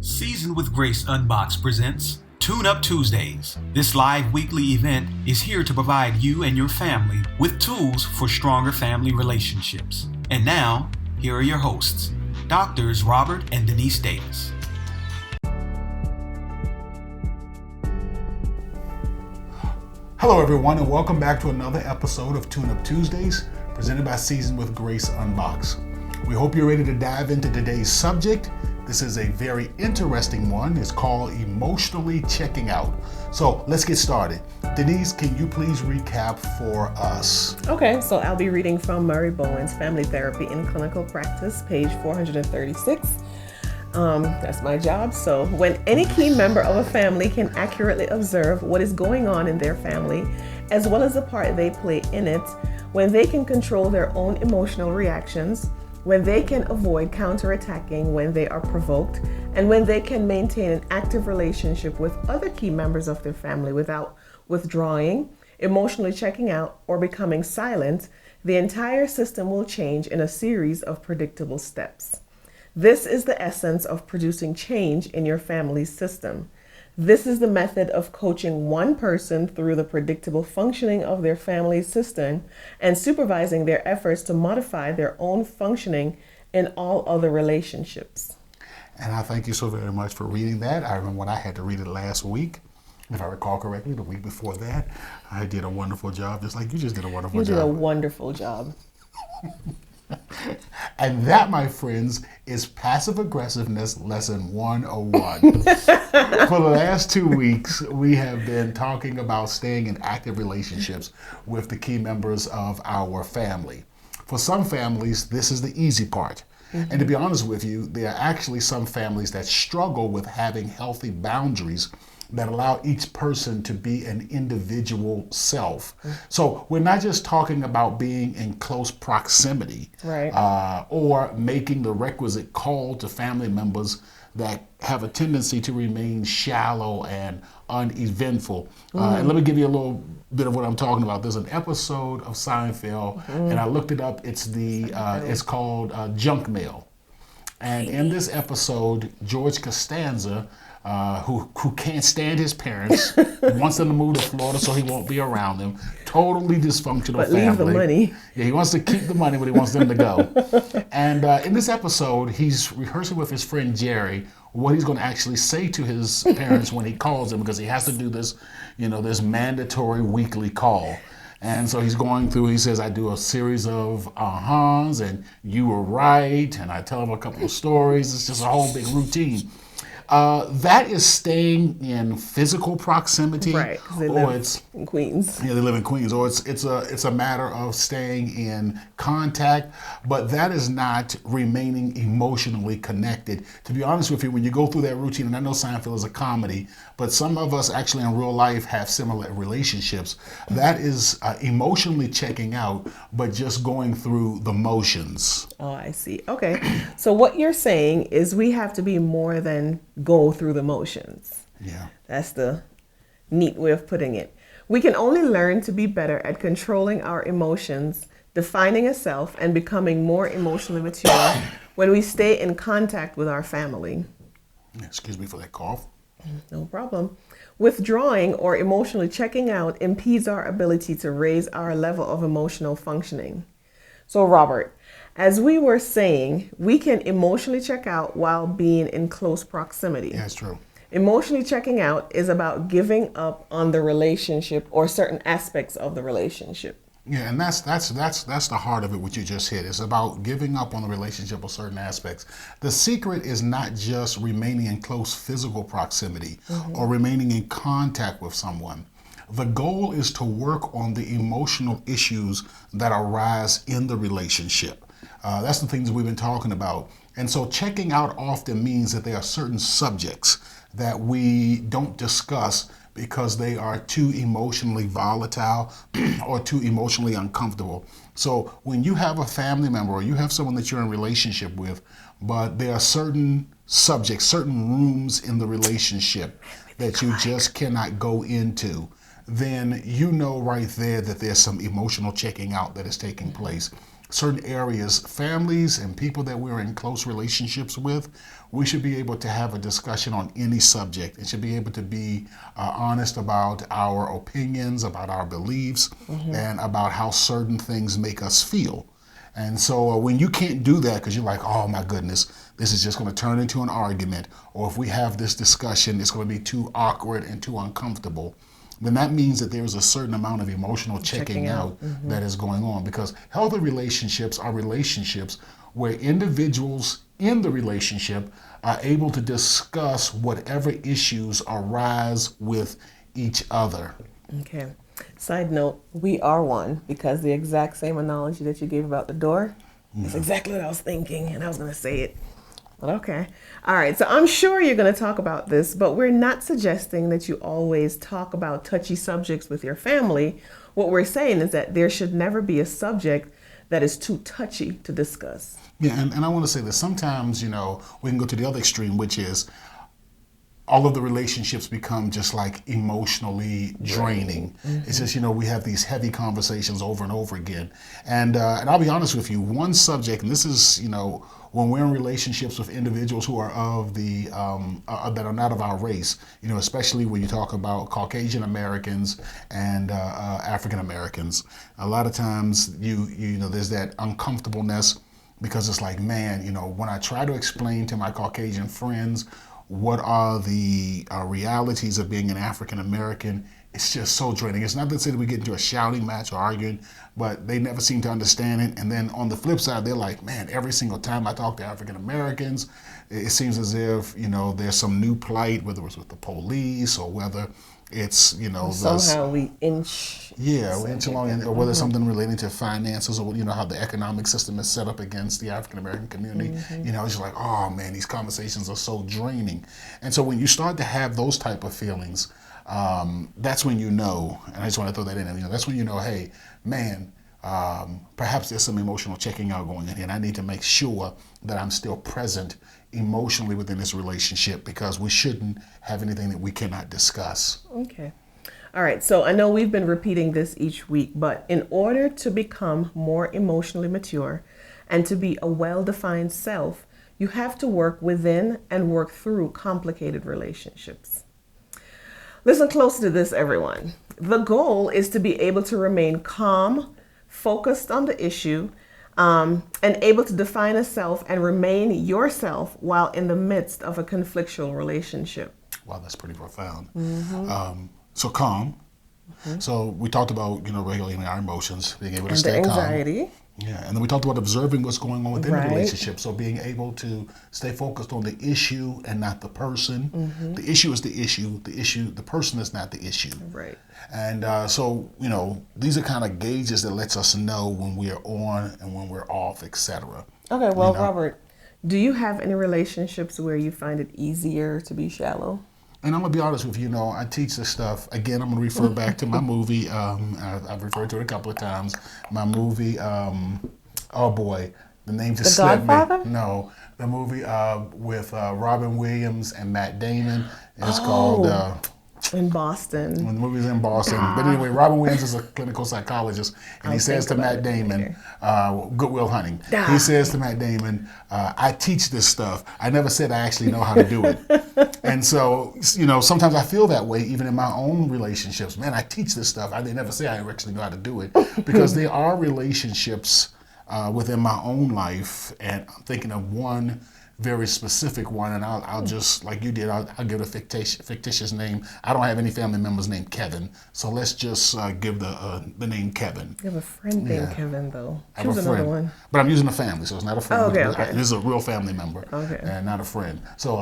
Seasoned with Grace Unbox presents Tune Up Tuesdays. This live weekly event is here to provide you and your family with tools for stronger family relationships. And now, here are your hosts, Doctors Robert and Denise Davis. Hello everyone, and welcome back to another episode of Tune Up Tuesdays, presented by Seasoned with Grace Unbox. We hope you're ready to dive into today's subject. This is a very interesting one. It's called emotionally checking out. So let's get started. Denise, can you please recap for us? Okay, so I'll be reading from Murray Bowens, Family Therapy in Clinical Practice, page 436. That's my job. So when any key member of a family can accurately observe what is going on in their family, as well as the part they play in it, when they can control their own emotional reactions, when they can avoid counterattacking when they are provoked, and when they can maintain an active relationship with other key members of their family without withdrawing, emotionally checking out, or becoming silent, the entire system will change in a series of predictable steps. This is the essence of producing change in your family's system. This is the method of coaching one person through the predictable functioning of their family's system and supervising their efforts to modify their own functioning in all other relationships. And I thank you so very much for reading that. I remember when I had to read it last week. If I recall correctly, the week before that, I did a wonderful job, just like you just did a wonderful job. You did a wonderful job. And that, my friends, is Passive Aggressiveness Lesson 101. For the last 2 weeks, we have been talking about staying in active relationships with the key members of our family. For some families, this is the easy part. And to be honest with you, there are actually some families that struggle with having healthy boundaries that allow each person to be an individual self. So we're not just talking about being in close proximity, right, or making the requisite call to family members that have a tendency to remain shallow and uneventful. And let me give you a little bit of what I'm talking about. There's an episode of Seinfeld, and I looked it up. It's called Junk Mail. And in this episode, George Costanza, who can't stand his parents, wants them to move to Florida so he won't be around them. Totally dysfunctional family. Leave the money. Yeah, he wants to keep the money, but he wants them to go. And in this episode, he's rehearsing with his friend Jerry what he's going to actually say to his parents when he calls them, because he has to do this, this mandatory weekly call. And so he's going through, he says, I do a series of uh-huhs, and you were right, and I tell him a couple of stories. It's just a whole big routine. That is staying in physical proximity, right? They live in Queens. Yeah, they live in Queens, or it's a matter of staying in contact, but that is not remaining emotionally connected. To be honest with you, when you go through that routine, and I know Seinfeld is a comedy, but some of us actually in real life have similar relationships. That is emotionally checking out, but just going through the motions. Oh, I see. Okay, so what you're saying is we have to be more than go through the motions. Yeah. That's the neat way of putting it. We can only learn to be better at controlling our emotions, defining a self, and becoming more emotionally mature when we stay in contact with our family. Excuse me for that cough. No problem. Withdrawing or emotionally checking out impedes our ability to raise our level of emotional functioning. So, Robert, as we were saying, we can emotionally check out while being in close proximity. Yeah, that's true. Emotionally checking out is about giving up on the relationship or certain aspects of the relationship. Yeah, and that's the heart of it, what you just hit. It's about giving up on the relationship or certain aspects. The secret is not just remaining in close physical proximity or remaining in contact with someone. The goal is to work on the emotional issues that arise in the relationship. That's the things we've been talking about. And so checking out often means that there are certain subjects that we don't discuss because they are too emotionally volatile or too emotionally uncomfortable. So when you have a family member or you have someone that you're in a relationship with, but there are certain subjects, certain rooms in the relationship that you just cannot go into, then you know right there that there's some emotional checking out that is taking place. certain areas, families and people that we're in close relationships with, we should be able to have a discussion on any subject and should be able to be honest about our opinions, about our beliefs, and about how certain things make us feel. And so when you can't do that because you're like, oh my goodness, this is just going to turn into an argument, or if we have this discussion, it's going to be too awkward and too uncomfortable, then that means that there's a certain amount of emotional checking out that is going on. Because healthy relationships are relationships where individuals in the relationship are able to discuss whatever issues arise with each other. Okay. Side note, we are one, because the exact same analogy that you gave about the door is exactly what I was thinking, and I was going to say it. But okay. All right. So I'm sure you're going to talk about this, but we're not suggesting that you always talk about touchy subjects with your family. What we're saying is that there should never be a subject that is too touchy to discuss. Yeah, and I want to say that sometimes, we can go to the other extreme, which is all of the relationships become just like emotionally draining. It's just, we have these heavy conversations over and over again. And I'll be honest with you, one subject, and this is, when we're in relationships with individuals who are of the, that are not of our race, especially when you talk about Caucasian Americans and African Americans, a lot of times there's that uncomfortableness because it's like, man, when I try to explain to my Caucasian friends what are the realities of being an African American, it's just so draining. It's not to say that we get into a shouting match or arguing, but they never seem to understand it. And then on the flip side, they're like, man, every single time I talk to African Americans, it seems as if, there's some new plight, whether it's with the police or whether it's, somehow we inch. Yeah, we inch along, or whether something relating to finances or, how the economic system is set up against the African American community. It's just like, oh man, these conversations are so draining. And so when you start to have those type of feelings, that's when and I just want to throw that in, that's when hey, man, perhaps there's some emotional checking out going in here, and I need to make sure that I'm still present emotionally within this relationship, because we shouldn't have anything that we cannot discuss. Okay. All right. So I know we've been repeating this each week, but in order to become more emotionally mature and to be a well-defined self, you have to work within and work through complicated relationships. Listen close to this, everyone. The goal is to be able to remain calm, focused on the issue, and able to define a self and remain yourself while in the midst of a conflictual relationship. Wow, that's pretty profound. So calm. So we talked about, regulating our emotions, being able to stay calm. Anxiety. Yeah, and then we talked about observing what's going on within Right. the relationship. So being able to stay focused on the issue and not the person. The issue is the issue. The person is not the issue. Right. And so, these are kind of gauges that lets us know when we're on and when we're off, etc. Okay, well, Robert, do you have any relationships where you find it easier to be shallow? And I'm going to be honest with you, I teach this stuff. Again, I'm going to refer back to my movie. I've referred to it a couple of times. My movie, oh boy, the name just slipped me. Godfather? No, the movie with Robin Williams and Matt Damon. It's called... in Boston. When the movie's in Boston. But anyway, Robin Williams is a clinical psychologist, and he says to Matt Damon, Good Will Hunting, he says to Matt Damon, I teach this stuff. I never said I actually know how to do it. And so, sometimes I feel that way even in my own relationships. Man, I teach this stuff. I never say I actually know how to do it, because there are relationships within my own life, and I'm thinking of one very specific one, and I'll just, like you did, I'll give it a fictitious name. I don't have any family members named Kevin, so let's just give the name Kevin. You have a friend named Kevin, though. I have a friend, one. But I'm using a family, so it's not a friend. Okay. This is a real family member, and not a friend. So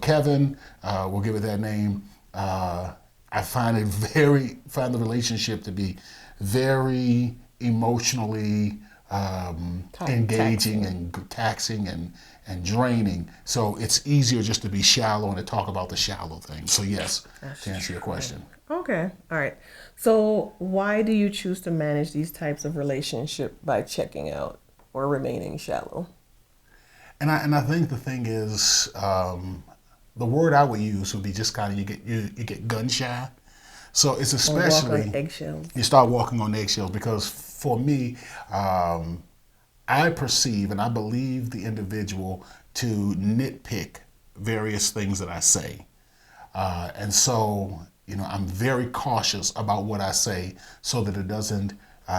Kevin, we'll give it that name. I find the relationship to be very emotionally engaging and taxing and draining. So it's easier just to be shallow and to talk about the shallow things. So yes, to answer your question. Okay. All right. So why do you choose to manage these types of relationship by checking out or remaining shallow? And I think the thing is, the word I would use would be just kind of you get gun shy. So it's especially walk on eggshells. You start walking on eggshells, because for me, I perceive and I believe the individual to nitpick various things that I say. And so, I'm very cautious about what I say so that it doesn't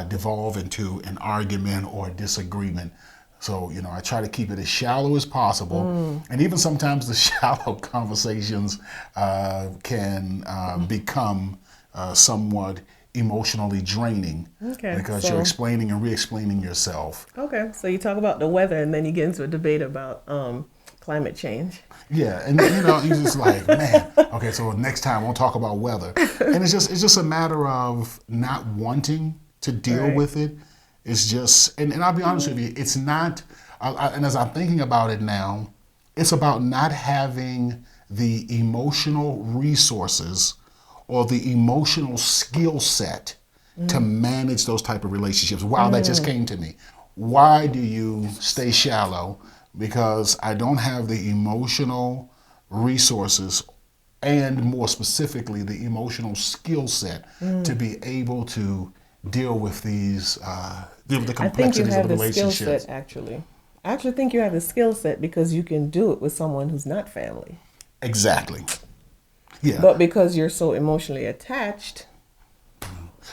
devolve into an argument or a disagreement. So, I try to keep it as shallow as possible. And even sometimes the shallow conversations can become somewhat emotionally draining, because you're explaining and re-explaining yourself. Okay, so you talk about the weather and then you get into a debate about climate change. Yeah, and you're just like, man, okay, so next time we'll talk about weather. And it's just a matter of not wanting to deal with it. It's just, and I'll be honest with you, it's not, and as I'm thinking about it now, it's about not having the emotional resources or the emotional skill set to manage those type of relationships. Wow, that just came to me. Why do you stay shallow? Because I don't have the emotional resources, and more specifically, the emotional skill set to be able to deal with these, deal with the complexities of the relationships. I think you have the skill set, actually. I actually think you have the skill set because you can do it with someone who's not family. Exactly. Yeah. But because you're so emotionally attached,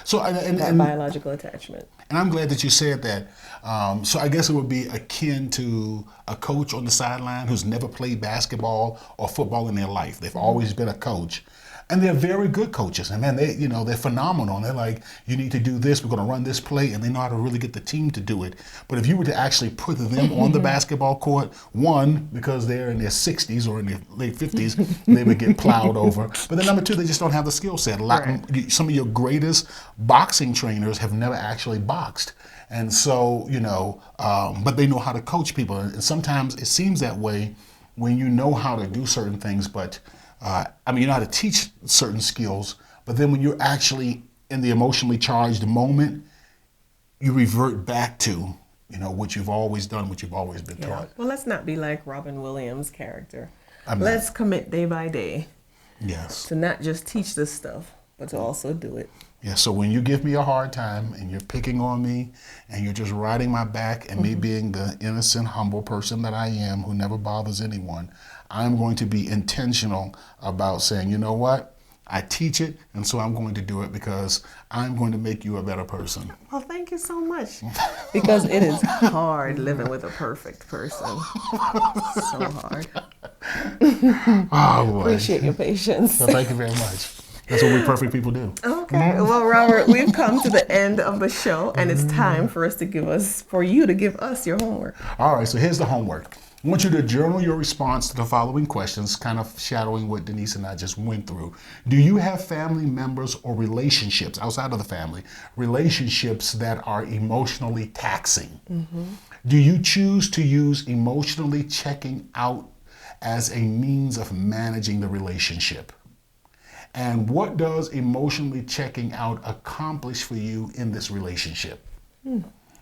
so and biological attachment. And I'm glad that you said that. So I guess it would be akin to a coach on the sideline who's never played basketball or football in their life. They've always been a coach. And they're very good coaches. And man, they're phenomenal. And they're like, you need to do this, we're going to run this play, and they know how to really get the team to do it. But if you were to actually put them on the basketball court, one, because they're in their 60s or in their late 50s, they would get plowed over. But then number two, they just don't have the skill set. Some of your greatest boxing trainers have never actually boxed. And so, but they know how to coach people. And sometimes it seems that way when you know how to do certain things, but you know how to teach certain skills, but then when you're actually in the emotionally charged moment, you revert back to, what you've always done, what you've always been taught. Well, let's not be like Robin Williams' character. Let's commit day by day. Yes. To not just teach this stuff, but to also do it. Yeah, so when you give me a hard time and you're picking on me and you're just riding my back and me being the innocent, humble person that I am who never bothers anyone, I'm going to be intentional about saying, you know what? I teach it, and so I'm going to do it because I'm going to make you a better person. Well, thank you so much. Because it is hard living with a perfect person. So hard. Oh, boy. Appreciate your patience. Well, thank you very much. That's what we perfect people do. Okay. Well, Robert, we've come to the end of the show, and it's time for you to give us your homework. All right. So here's the homework. I want you to journal your response to the following questions, kind of shadowing what Denise and I just went through. Do you have family members or relationships outside of the family, relationships that are emotionally taxing? Do you choose to use emotionally checking out as a means of managing the relationship? And what does emotionally checking out accomplish for you in this relationship?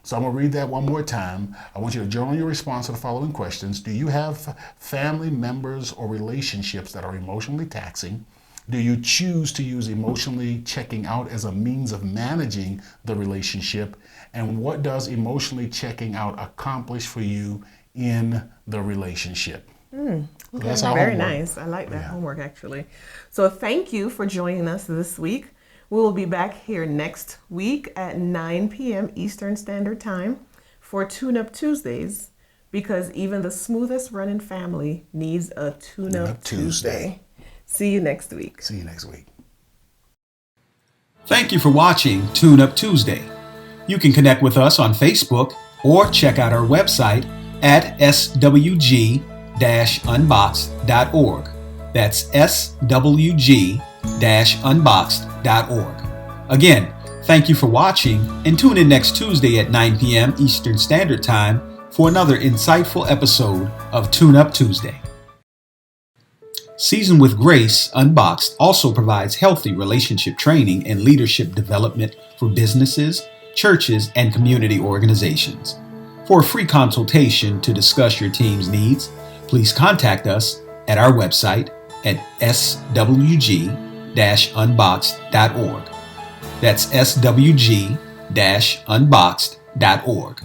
So I'm going to read that one more time. I want you to journal your response to the following questions. Do you have family members or relationships that are emotionally taxing? Do you choose to use emotionally checking out as a means of managing the relationship? And what does emotionally checking out accomplish for you in the relationship? Okay. That's our homework. Very nice. I like that homework, actually. So thank you for joining us this week. We will be back here next week at 9 p.m. Eastern Standard Time for Tune-Up Tuesdays, because even the smoothest running family needs a Tune-Up Tuesday. See you next week. See you next week. Thank you for watching Tune-Up Tuesday. You can connect with us on Facebook or check out our website at swg-unboxed.org. That's swg-unboxed.org. Again, thank you for watching, and tune in next Tuesday at 9 p.m. Eastern Standard Time for another insightful episode of Tune-Up Tuesday. Seasoned with Grace Unboxed also provides healthy relationship training and leadership development for businesses, churches, and community organizations. For a free consultation to discuss your team's needs, please contact us at our website at swg-unboxed.org. That's swg-unboxed.org. love-unboxed.org.